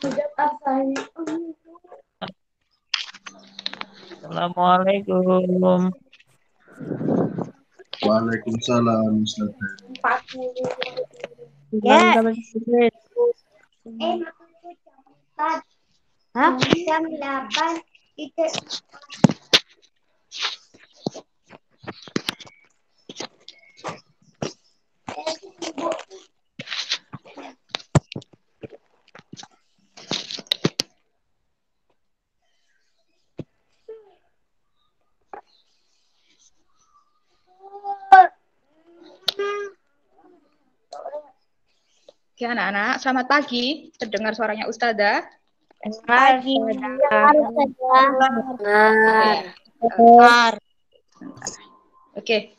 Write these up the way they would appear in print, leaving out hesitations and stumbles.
Assalamualaikum. Waalaikumsalam Ustaz. Ya. Hah? Jam 8 itu. Oke, anak-anak, selamat pagi. Terdengar suaranya Ustazah? Pagi. Oke.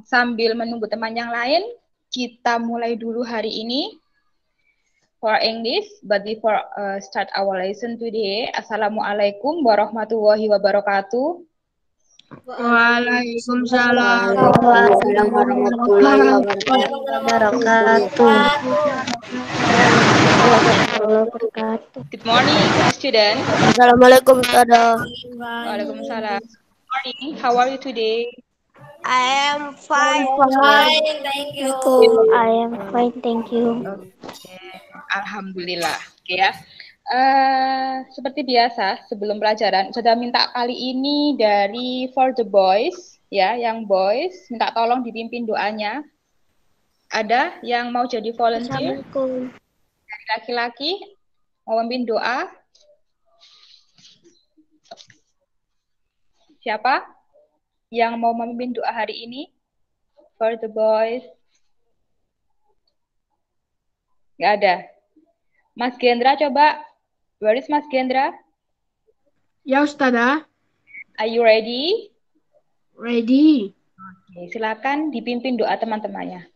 Sambil menunggu teman yang lain, kita mulai dulu hari ini for English. But before start our lesson today, Assalamualaikum warahmatullahi wabarakatuh. Waalaikumsalam warahmatullahi wabarakatuh. Good morning, student. Assalamualaikum Ustazah. Waalaikumsalam. Good morning. How are you today? I am fine. Thank you. I am fine, thank you. Alhamdulillah. Oke ya. Seperti biasa, sebelum pelajaran, sudah minta kali ini dari for the boys, ya, yang boys, minta tolong dipimpin doanya. Ada yang mau jadi volunteer? Dari laki-laki, mau memimpin doa? Siapa yang mau memimpin doa hari ini? For the boys. Nggak ada. Mas Gendra coba. Where is Mas Gendra? Ya Ustazah. Are you ready? Ready. Oke, silakan dipimpin doa teman-temannya.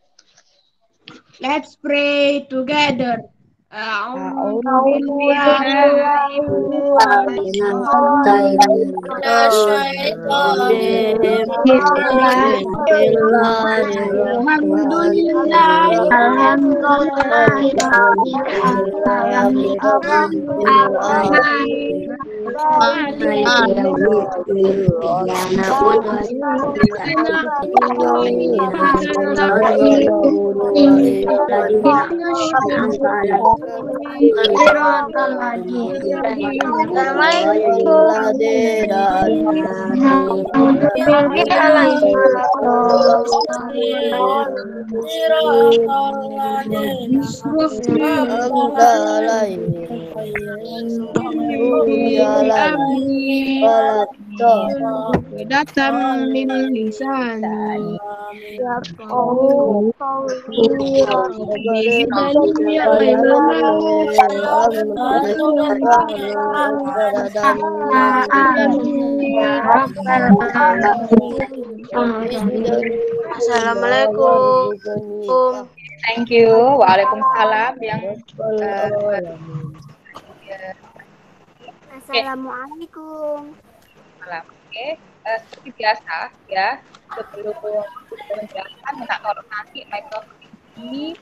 Let's pray together. Datang min lisani. Assalamualaikum. Thank you. Waalaikumsalam. Yang Assalamualaikum. Oke. Seperti biasa ya, sebelum menjelaskan minta tolong nanti mikrofon ini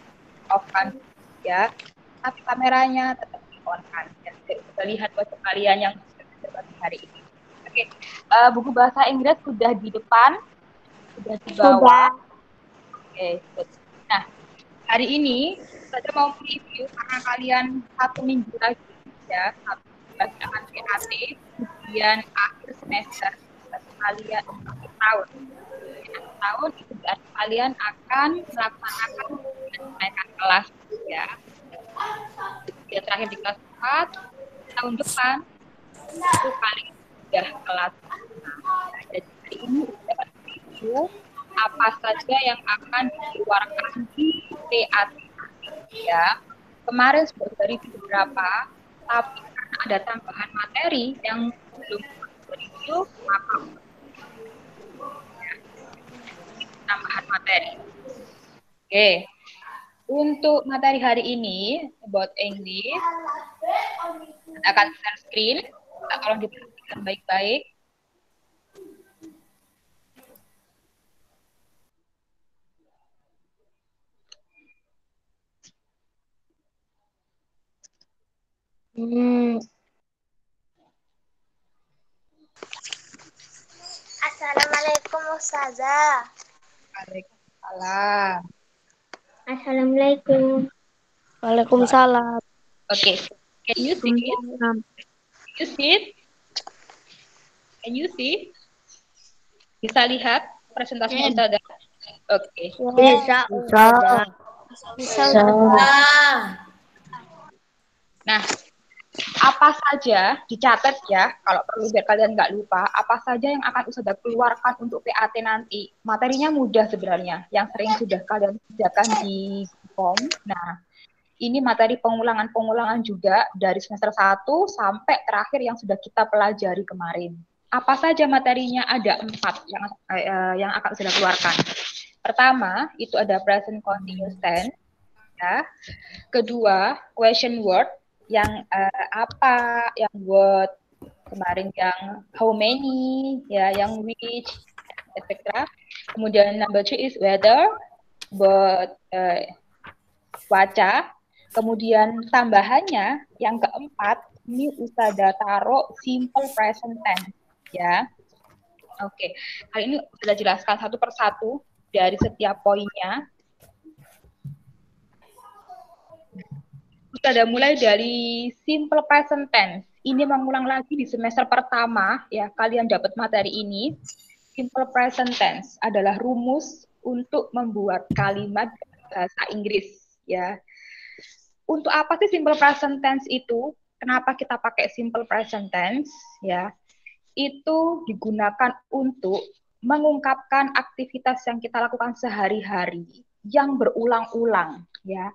off kan ya, tapi kameranya tetap di on kan ya, kita lihat wajah kalian yang seperti hari ini. Oke. Buku bahasa Inggris sudah di depan, sudah di bawah. Oke. Nah, hari ini saya mau review karena kalian 1 minggu lagi ya, akan PAT, kemudian akhir semester kalian akhir tahun itu berarti kalian akan melaksanakan kenaikan kelas ya. Dia terakhir di kelas 4 tahun depan itu kalian sudah kelas 5. Jadi hari ini dapat review apa saja yang akan dikeluarkan di PAT ya. Kemarin sudah review beberapa, tapi karena ada tambahan materi yang belum review, maka tambahan materi. Oke. Untuk materi hari ini about English akan share screen. Tolong diperhatikan baik-baik. Assalamualaikum Ustazah. Waalaikumsalam. Assalamualaikum. Waalaikumsalam. Okay. Can you see it? Waalaikumsalam. You see it? Can you see? Bisa lihat presentasinya Ustazah? Oke. Bisa. Nah, apa saja dicatat ya, kalau perlu biar kalian nggak lupa, apa saja yang akan Ustazah keluarkan untuk PAT nanti. Materinya mudah sebenarnya, yang sering sudah kalian kerjakan di form. Nah, ini materi pengulangan-pengulangan juga dari semester 1 sampai terakhir yang sudah kita pelajari kemarin. Apa saja materinya? Ada 4 yang akan Ustazah keluarkan. Pertama, itu ada present continuous tense. Ya. Kedua, question word, yang apa, yang what, kemarin yang how many, ya, yang which, etc. Kemudian number 3 is whether, but, cuaca. Kemudian tambahannya yang keempat, ini Ustazah taruh simple present tense, ya. Oke, kali ini sudah jelaskan satu persatu dari setiap poinnya. Kita mulai dari simple present tense. Ini mengulang lagi di semester pertama, ya, kalian dapat materi ini. Simple present tense adalah rumus untuk membuat kalimat bahasa Inggris, ya. Untuk apa sih simple present tense itu? Kenapa kita pakai simple present tense, ya? Itu digunakan untuk mengungkapkan aktivitas yang kita lakukan sehari-hari yang berulang-ulang, ya,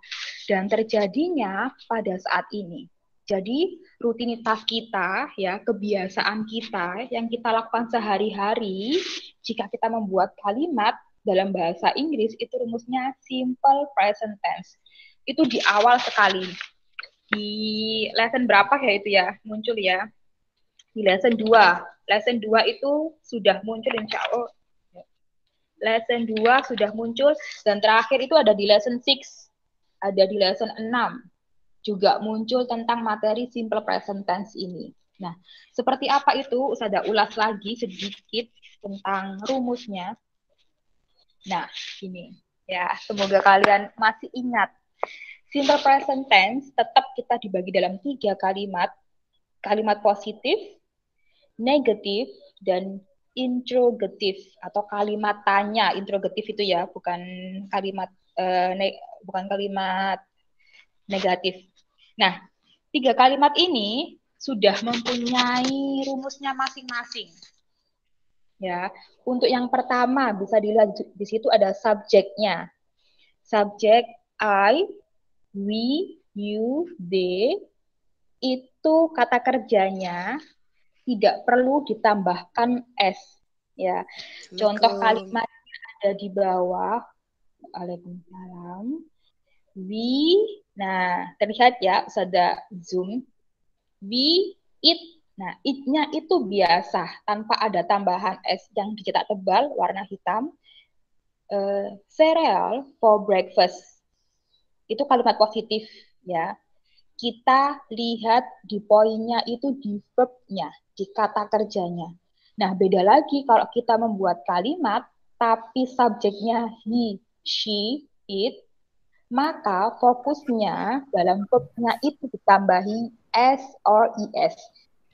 dan terjadinya pada saat ini. Jadi rutinitas kita, ya, kebiasaan kita yang kita lakukan sehari-hari, jika kita membuat kalimat dalam bahasa Inggris, itu rumusnya simple present tense. Itu di awal sekali. Di lesson berapa ya itu ya, muncul ya? Di lesson 2. Lesson 2 itu sudah muncul insya Allah. Lesson 2 sudah muncul, dan terakhir itu ada di lesson 6. Ada di lesson 6. Juga muncul tentang materi simple present tense ini. Nah, seperti apa itu? Ustazah ulas lagi sedikit tentang rumusnya. Nah, ini. Ya, semoga kalian masih ingat. Simple present tense tetap kita dibagi dalam 3 kalimat. Kalimat positif, negatif, dan interrogatif atau kalimat tanya. Interrogatif itu ya, bukan kalimat negatif. Nah, 3 kalimat ini sudah mempunyai rumusnya masing-masing. Ya, untuk yang pertama bisa dilihat di situ ada subjeknya. Subjek I, we, you, they, itu kata kerjanya tidak perlu ditambahkan S, ya. Contoh kalimatnya ada di bawah. Waalaikumsalam. We, nah terlihat ya, sudah zoom. We eat, nah eat-nya itu biasa tanpa ada tambahan S yang dicetak tebal warna hitam. Cereal for breakfast. Itu kalimat positif, ya. Kita lihat di poinnya itu di verb-nya, di kata kerjanya. Nah, beda lagi kalau kita membuat kalimat, tapi subjeknya he, she, it, maka fokusnya dalam verb-nya itu ditambahi S or ES.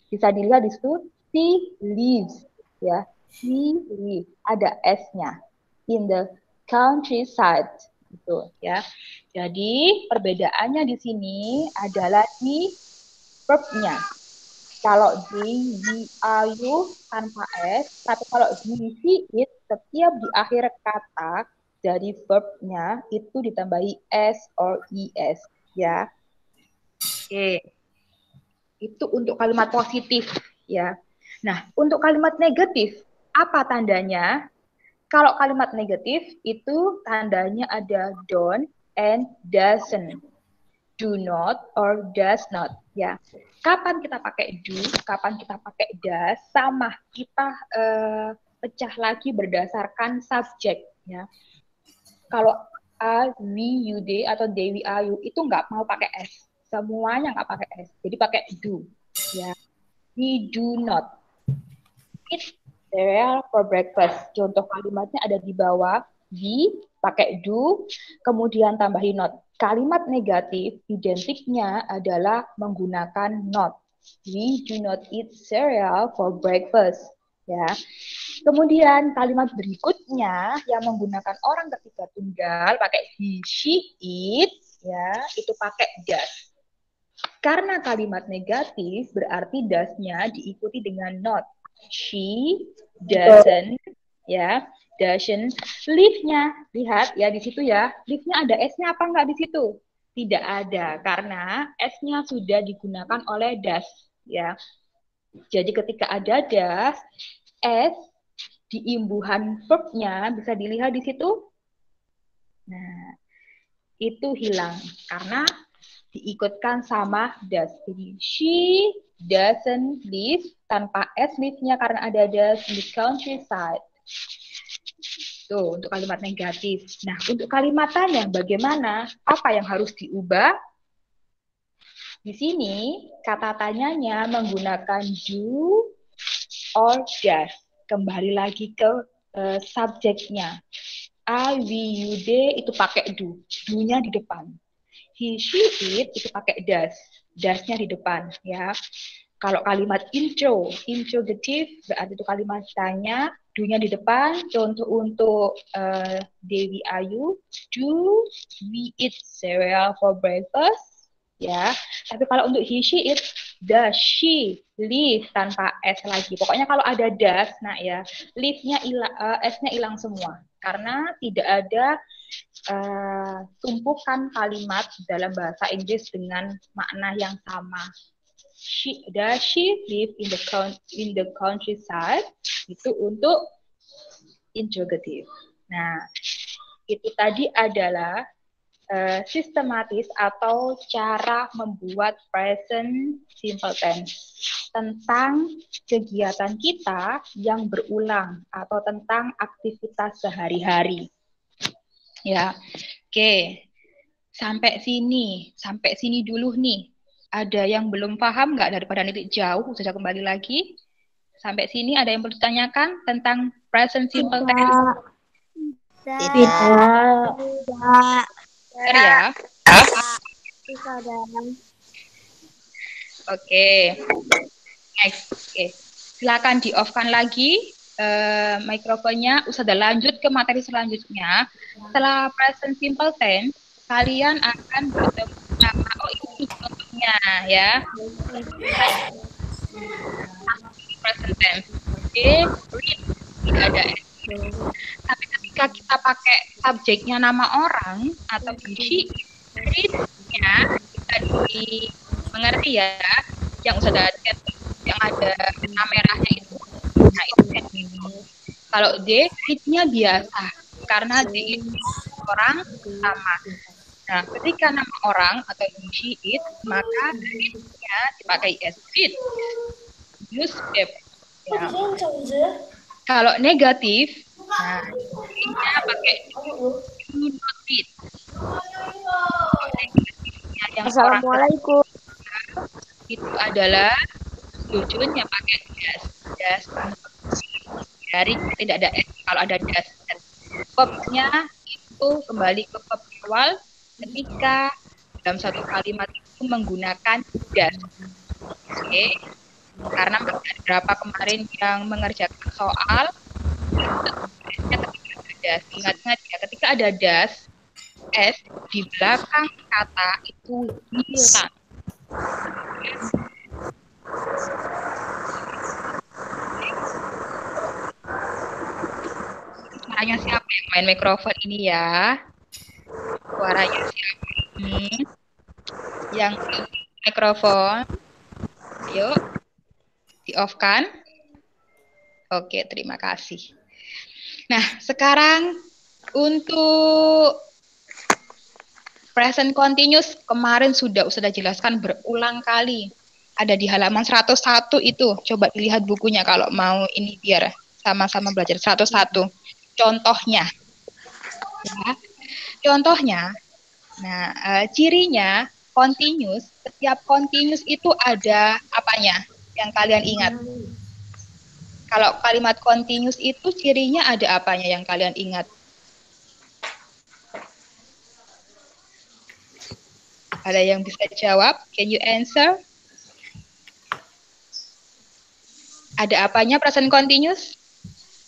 Bisa dilihat di situ, she lives, ya. She lives, ada S-nya. In the countryside. Gitu, ya. Jadi perbedaannya di sini adalah di verb-nya. Kalau di are you tanpa S, tapi kalau di she it, setiap di akhir kata dari verb-nya itu ditambahi S or ES, ya. Oke. Itu untuk kalimat positif, ya. Nah, untuk kalimat negatif, apa tandanya? Kalau kalimat negatif itu tandanya ada don't and doesn't. Do not or does not, ya. Kapan kita pakai do, kapan kita pakai does, sama kita pecah lagi berdasarkan subjek, ya. Kalau I, we, you, they, atau they, we, are, you, itu nggak mau pakai S. Semuanya nggak pakai S. Jadi pakai do. Ya. We do not eat cereal for breakfast. Contoh kalimatnya ada di bawah. We pakai do, kemudian tambahin not. Kalimat negatif identiknya adalah menggunakan not. We do not eat cereal for breakfast. Ya. Kemudian kalimat berikutnya yang menggunakan orang ketiga tunggal pakai he, she, it, ya, itu pakai does. Karena kalimat negatif berarti does-nya diikuti dengan not. She doesn't, ya, doesn't. Leave-nya, lihat ya di situ ya. Leave-nya ada S-nya apa enggak di situ? Tidak ada, karena S-nya sudah digunakan oleh does, ya. Jadi ketika ada does, S di imbuhan verb-nya bisa dilihat di situ. Nah, itu hilang karena diikutkan sama does. Jadi she doesn't live tanpa S live-nya karena ada does in the countryside. Tuh, untuk kalimat negatif. Nah, untuk kalimat tanya bagaimana? Apa yang harus diubah? Di sini kata tanyanya menggunakan do or does. Kembali lagi ke subjeknya. I, we, you, they itu pakai do. Do-nya di depan. He, she, it itu pakai does. Does-nya di depan, ya. Kalau kalimat intro, interrogative berarti itu kalimat tanya, do-nya di depan. Contoh untuk Dewi Ayu, do we eat cereal for breakfast? Ya. Tapi kalau untuk he, she, it, does she live tanpa s lagi. Pokoknya kalau ada does, nah ya, live-nya s-nya hilang semua. Karena tidak ada tumpukan kalimat dalam bahasa Inggris dengan makna yang sama. Does she live in the countryside? Itu untuk interrogative. Nah, itu tadi adalah sistematis atau cara membuat present simple tense tentang kegiatan kita yang berulang atau tentang aktivitas sehari-hari. Ya, oke. Sampai sini dulu nih. Ada yang belum paham nggak daripada nitik jauh? Sudah kembali lagi. Sampai sini ada yang perlu ditanyakan tentang present simple tense? Tidak. Ya. Oke. Next. Oke. Silakan di-off-kan lagi mikrofonnya. Ustazah lanjut ke materi selanjutnya. Setelah present simple tense, kalian akan bertemu sama ini contohnya ya. Present tense. Oke, read. Tidak ada S. Tapi ketika kita pakai subjeknya nama orang atau she, read-nya bisa dimengerti ya. Yang sudah yang ada peta merahnya itu. Nah, itu gitu. Kalau D, read-nya biasa karena D itu orang sama. Nah, ketika nama orang atau she, it, maka read-nya dipakai S. Read. Newspaper. Ya. Kalau negatif, nah, read-nya pakai do not read. Yang Assalamualaikum. itu adalah tujuannya pakai das dari tidak ada s. Kalau ada das, verbnya itu kembali ke verb awal ketika dalam satu kalimat itu menggunakan das. Oke. Karena ada beberapa kemarin yang mengerjakan soal ketika ada das. Ingat-ingat ya, ketika ada das, s di belakang kata itu hilang. Suaranya siapa yang main mikrofon ini ya? Suaranya siapa ini? Yang mikrofon? Ayo, di-off-kan. Oke, terima kasih. Nah, sekarang untuk present continuous kemarin sudah jelaskan berulang kali. Ada di halaman 101 itu. Coba dilihat bukunya kalau mau ini biar sama-sama belajar 101. Contohnya. Ya. Contohnya. Nah, cirinya continuous, setiap continuous itu ada apanya yang kalian ingat? Kalau kalimat continuous itu cirinya ada apanya yang kalian ingat? Ada yang bisa jawab? Can you answer? Ada apanya present continuous?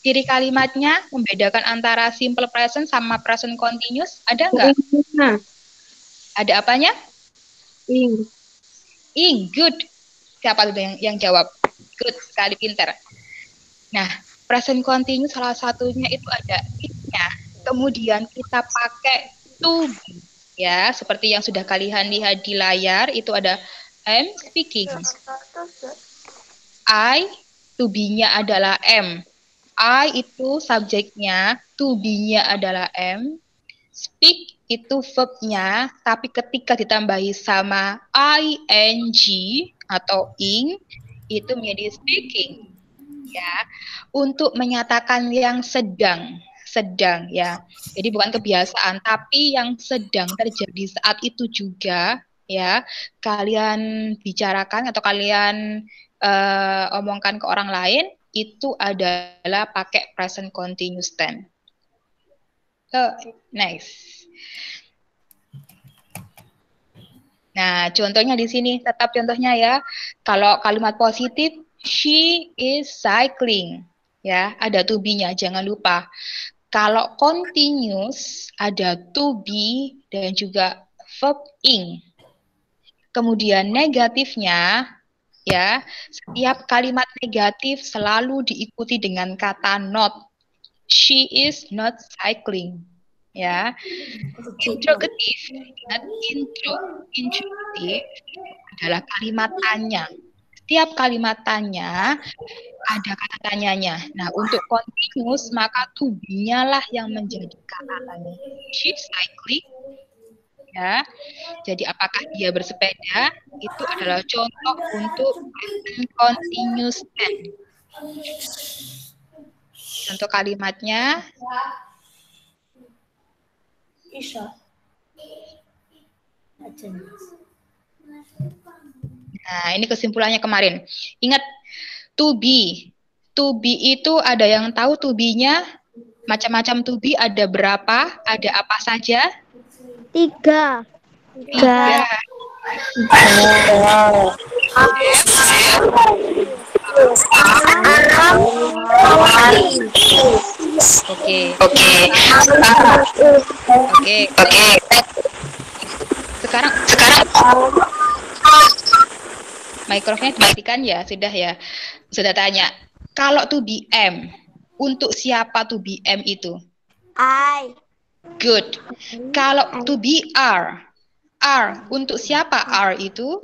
Ciri kalimatnya membedakan antara simple present sama present continuous. Ada nggak? Ada apanya? Ing. Ing, good. Siapa tuh yang jawab? Good, sekali pinter. Nah, present continuous salah satunya itu ada ing-nya. Kemudian kita pakai to be. Ya, seperti yang sudah kalian lihat di layar, itu ada I'm speaking. I, to be-nya adalah am. I itu subjeknya, to be-nya adalah am. Speak itu verb-nya, tapi ketika ditambahi sama ing atau ing, itu menjadi speaking. Ya, untuk menyatakan yang sedang ya. Jadi bukan kebiasaan, tapi yang sedang terjadi saat itu juga ya. Kalian bicarakan atau kalian omongkan ke orang lain, itu adalah pakai present continuous tense. So, nice. Nah, contohnya di sini, tetap contohnya ya. Kalau kalimat positif, she is cycling. Ya, ada to be-nya, jangan lupa. Kalau continuous, ada to be dan juga verb ing. Kemudian negatifnya, ya, setiap kalimat negatif selalu diikuti dengan kata not. She is not cycling. Ya, interrogatif, ingat interrogatif adalah kalimat tanya. Setiap kalimat tanya ada kata tanyanya. Nah, untuk continuous maka to be-nya lah yang menjadi kata tanya. She is cycling. Ya, jadi apakah dia bersepeda? Itu adalah contoh untuk present continuous tense. Contoh kalimatnya. Nah, ini kesimpulannya kemarin. Ingat, to be. To be itu ada yang tahu to be-nya? Macam-macam to be ada berapa? Ada apa saja? 3. Oke. Sekarang mikrofonnya dimatikan ya, sudah ya. Sudah tanya. Kalau to be am, untuk siapa to be am itu? I. Good. Kalau to be are untuk siapa are itu?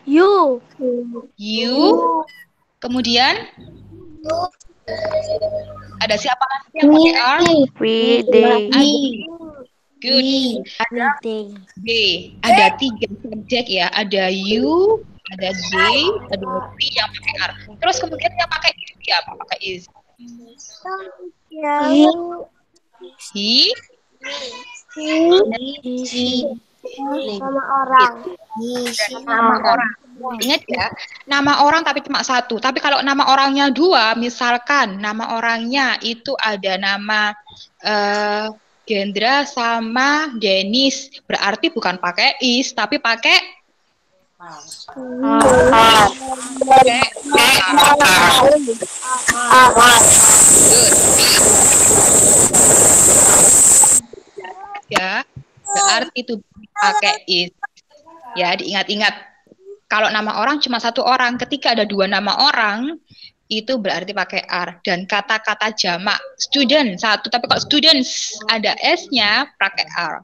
You. You. Kemudian ada siapa lagi yang pakai are? We, they. Good. Ada they. Ada 3 subjek ya. Ada you, ada they, ada we yang pakai are. Terus kemudian yang pakai is siapa? Pakai is. He. Nama orang. Nama orang. Ingat ya, nama orang tapi cuma satu. Tapi kalau nama orangnya 2, misalkan nama orangnya itu ada nama Gendra sama Denis, berarti bukan pakai is, tapi pakai ya, berarti itu pakai is. Ya, diingat-ingat. Kalau nama orang cuma 1 orang, ketika ada 2 nama orang, itu berarti pakai are. Dan kata-kata jamak student 1, tapi kalau students ada s-nya pakai are.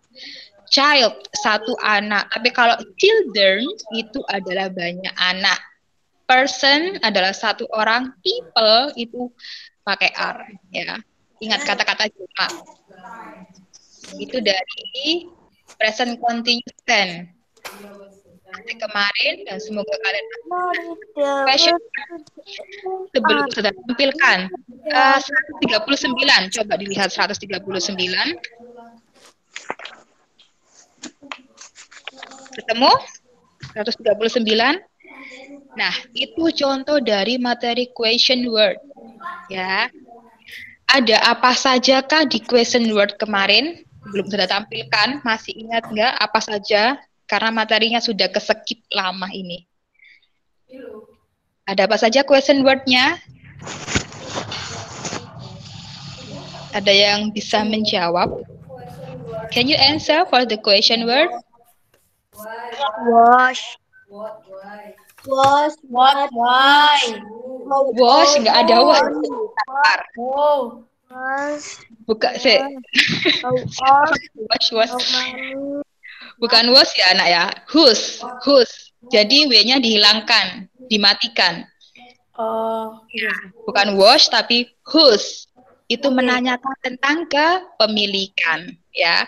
Child 1 anak, tapi kalau children itu adalah banyak anak. Person adalah 1 orang, people itu pakai are. Ya, ingat kata-kata jamak. Itu dari present continuous tense kemarin, dan semoga kalian passion. Sebelum sudah tampilkan 139, coba dilihat 139. Ketemu? 139. Nah, itu contoh dari materi question word. Ya. Ada apa saja kah di question word kemarin? Belum sudah tampilkan, masih ingat nggak apa saja? Karena materinya sudah keskip lama ini. Ada apa saja question word-nya? Ada yang bisa menjawab? Can you answer for the question word? Wash. Was, what, why? Wash, nggak ada wash. Oh, Wash. Buka sih. How old? Wash, wash. How many? Bukan was ya anak ya. Whose. Jadi W-nya dihilangkan, dimatikan. Bukan wash tapi whose. Itu menanyakan tentang kepemilikan. Ya.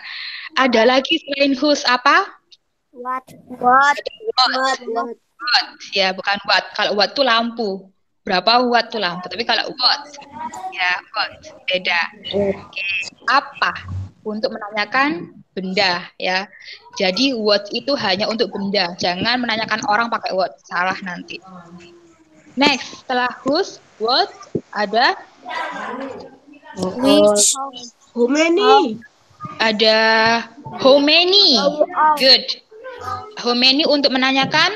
Ada lagi selain whose apa? What? what? Ya, bukan what. Kalau what tuh lampu. Berapa watt tuh lampu. Tapi kalau what, ya what. Beda. Oke. Apa? Untuk menanyakan benda, ya. Jadi what itu hanya untuk benda. Jangan menanyakan orang pakai what. Salah nanti. Next, setelah whose, what, ada Which? How many? ada how many. Good. How many untuk menanyakan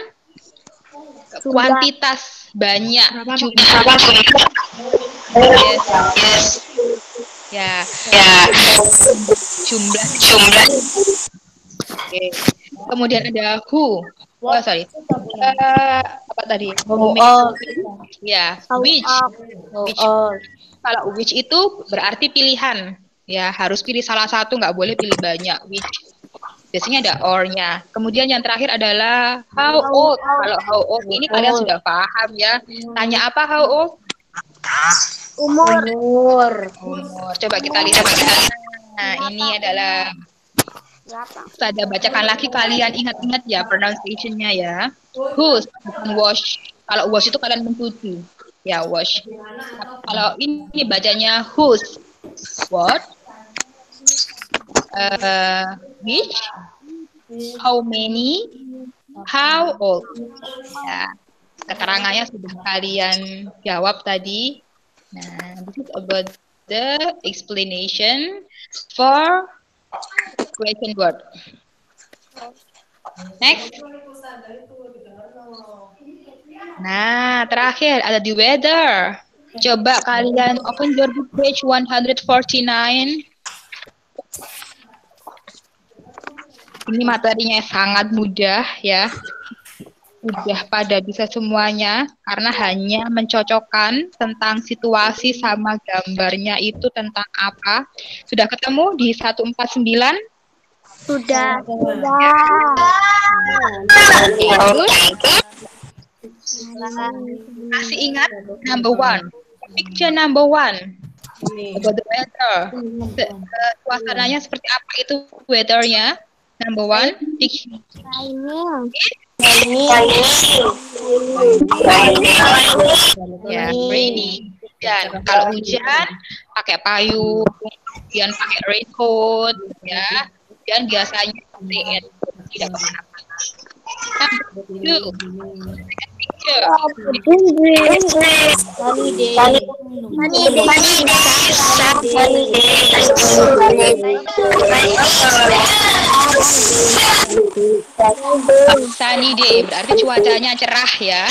kuantitas banyak. Jumlah. Yes. Ya. Jumlah. Oke. Kemudian ada who. Oh, sorry. Apa tadi? Ya, which. Kalau which itu berarti pilihan. Ya, harus pilih salah satu, nggak boleh pilih banyak. Which. Biasanya ada or-nya. Kemudian yang terakhir adalah how old. Kalau how old ini kalian sudah paham ya. Tanya apa how old? Umur. Coba kita lihat. Nah, ini adalah saya bacakan lagi, kalian ingat-ingat ya pronunciation-nya ya. Whose, bukan wash. Kalau wash itu kalian mencuci. Ya, wash. Kalau ini bacanya whose. What? Which? How many? How old? Ya, keterangannya sudah kalian jawab tadi. Nah, this is about the explanation for question word. Next. Nah, terakhir ada the weather. Coba kalian open your book page 149. Ini materinya sangat mudah ya. Udah pada bisa semuanya karena hanya mencocokkan tentang situasi sama gambarnya itu tentang apa. Sudah ketemu di 149? Sudah. Masih ingat number one. Picture number one. About the weather. Suasananya seperti apa itu weather-nya? Number one. Ya, rainy. Dan kalau hujan pakai payung, kemudian pakai raincoat, ya. Dan biasanya tidak kemana-mana. Two. Picture. Sunny day berarti cuacanya cerah ya.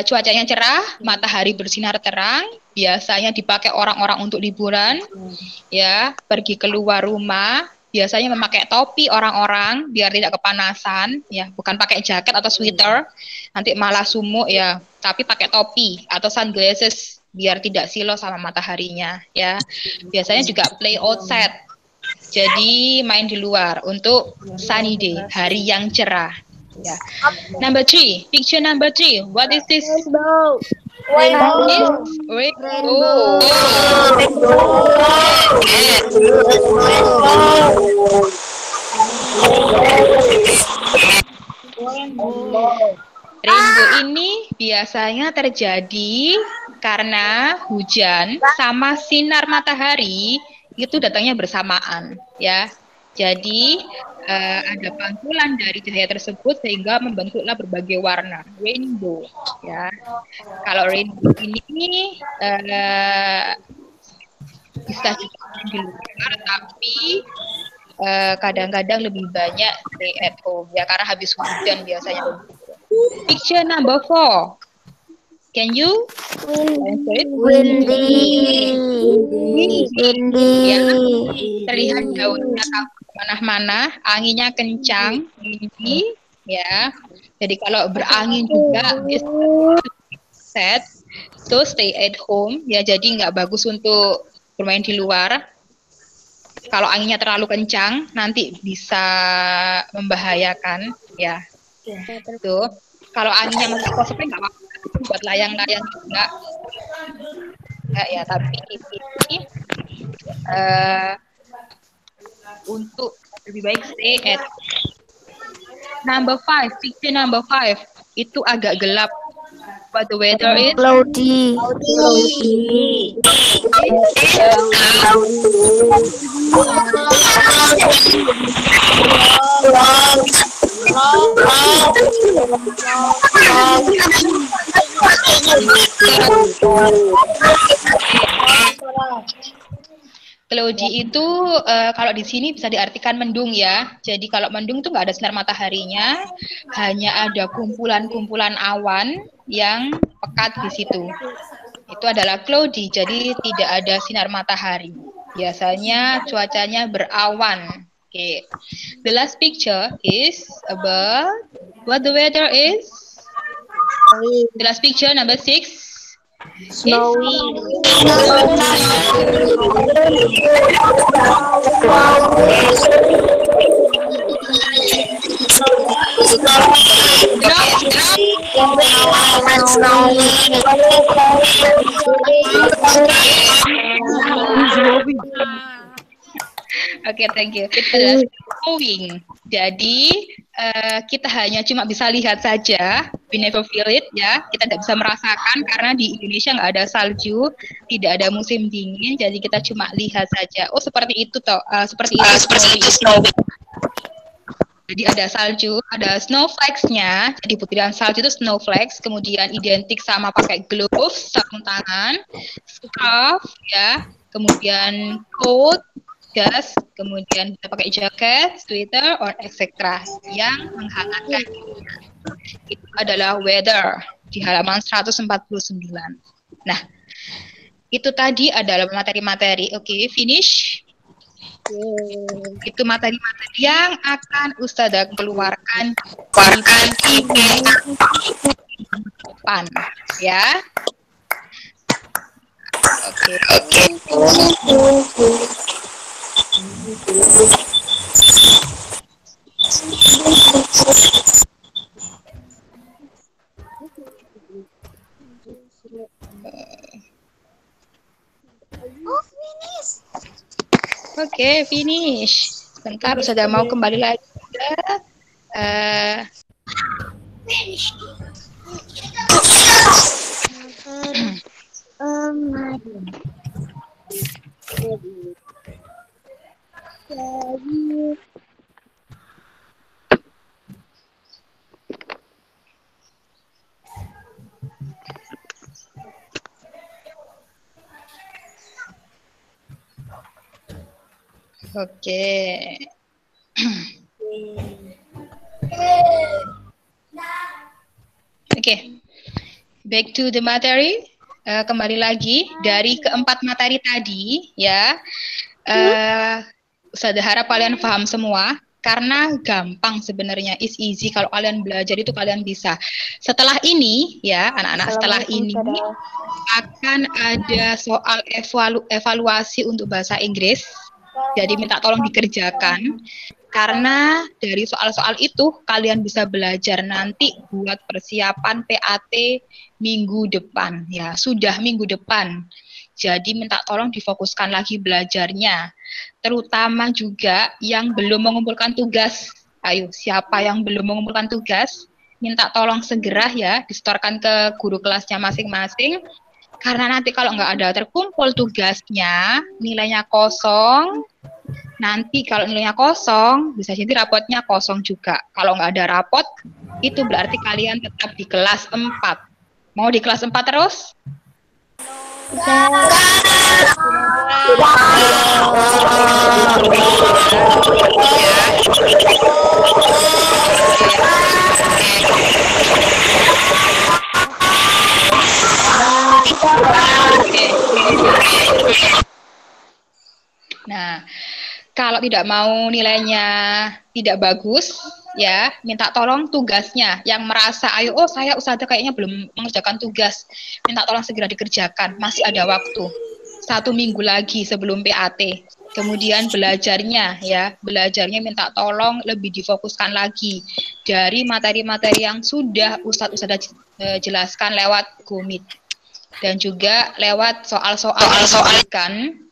Cuacanya cerah, matahari bersinar terang, biasanya dipakai orang-orang untuk liburan, ya, pergi keluar rumah, biasanya memakai topi orang-orang biar tidak kepanasan, ya, bukan pakai jaket atau sweater, nanti malah sumuk ya, tapi pakai topi atau sunglasses biar tidak silau sama mataharinya, ya. Biasanya juga play outside, jadi main di luar untuk sunny day, hari yang cerah. Ya. Number 3, picture number 3. What is this? Rainbow. Rainbow. Rainbow ini biasanya terjadi karena hujan sama sinar matahari itu datangnya bersamaan, ya. Jadi ada pantulan dari cahaya tersebut sehingga membentuklah berbagai warna rainbow, ya. Kalau rainbow ini bisa juga di luar, tapi kadang-kadang lebih banyak stay at home, ya, karena habis hujan biasanya. Picture number 4. Can you answer it? Windy. Ya, terlihat jauhnya kemana-mana, anginnya kencang, windy, ya. Jadi kalau berangin juga, this set, so stay at home, ya. Jadi nggak bagus untuk bermain di luar. Kalau anginnya terlalu kencang, nanti bisa membahayakan, ya. Tuh, kalau anginnya masih kosong nggak apa-apa, buat layang-layang juga. Ya, tapi ini untuk lebih baik stay at number 5, picture number 5 itu agak gelap. But the weather is Cloudy. Cloudy itu kalau di sini bisa diartikan mendung, ya. Jadi kalau mendung itu nggak ada sinar mataharinya, hanya ada kumpulan-kumpulan awan yang pekat di situ. Itu adalah cloudy, jadi tidak ada sinar matahari. Biasanya cuacanya berawan. Okay. The last picture is about what the weather is. The last picture, number 6. Snowy. Oke, thank you. Itu adalah snowing. Jadi kita hanya cuma bisa lihat saja, we never feel it, ya. Kita tidak bisa merasakan karena di Indonesia nggak ada salju, tidak ada musim dingin, jadi kita cuma lihat saja. Oh, seperti itu toh, seperti itu snowing. Jadi ada salju, ada snowflakes-nya. Jadi butiran salju itu snowflakes, kemudian identik sama pakai gloves, sarung tangan, scarf, ya, kemudian coat, jas, kemudian kita pakai jaket, sweater, or etc. yang menghangatkan. Itu adalah weather di halaman 149. Nah, itu tadi adalah materi-materi. Oke, finish. Itu materi-materi yang akan Ustazah keluarkan di depan, ya. Oke. Oke, finish. Sebentar, sudah mau kembali lagi. Oke. Oke. Back to the materi. Kembali lagi dari keempat materi tadi, ya. Saya harap kalian paham semua. Karena gampang sebenarnya, is easy. Kalau kalian belajar itu kalian bisa. Setelah ini, ya anak-anak, setelah ini akan ada soal evaluasi untuk bahasa Inggris. Jadi minta tolong dikerjakan. Karena dari soal-soal itu kalian bisa belajar nanti buat persiapan PAT minggu depan. Ya, sudah minggu depan. Jadi minta tolong difokuskan lagi belajarnya. Terutama juga yang belum mengumpulkan tugas. Ayo, siapa yang belum mengumpulkan tugas? Minta tolong segera ya, disetorkan ke guru kelasnya masing-masing. Karena nanti kalau nggak ada terkumpul tugasnya, nilainya kosong. Nanti kalau nilainya kosong, bisa jadi rapotnya kosong juga. Kalau nggak ada rapot, itu berarti kalian tetap di kelas 4. Mau di kelas 4 terus? Nah, kalau tidak mau nilainya tidak bagus, ya minta tolong tugasnya. Yang merasa, ayo, oh saya Ustazah kayaknya belum mengerjakan tugas, minta tolong segera dikerjakan. Masih ada waktu 1 minggu lagi sebelum PAT. Kemudian belajarnya, ya belajarnya minta tolong lebih difokuskan lagi dari materi-materi yang sudah Ustazah jelaskan lewat Gomit dan juga lewat soal-soal kan.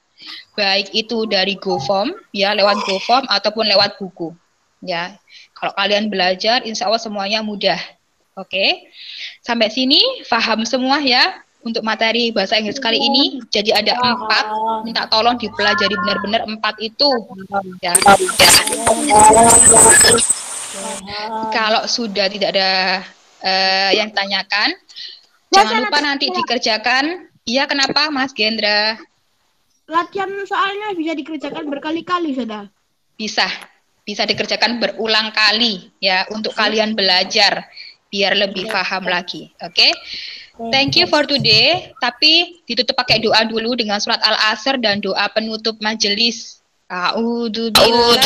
Baik itu dari GoForm, ya lewat GoForm ataupun lewat buku. Ya, kalau kalian belajar, insya Allah semuanya mudah. Oke, sampai sini paham semua ya untuk materi bahasa Inggris kali ini. Jadi ada 4, minta tolong dipelajari benar-benar 4 itu. Ya. Kalau sudah tidak ada yang tanyakan, jangan lupa nanti dikerjakan. Iya, kenapa Mas Gendra? Latihan soalnya bisa dikerjakan berkali-kali, sudah. Bisa dikerjakan berulang kali ya untuk kalian belajar biar lebih paham lagi. Oke? Thank you for today. Tapi ditutup pakai doa dulu dengan surat Al-Asr dan doa penutup majelis. A'udzubillah.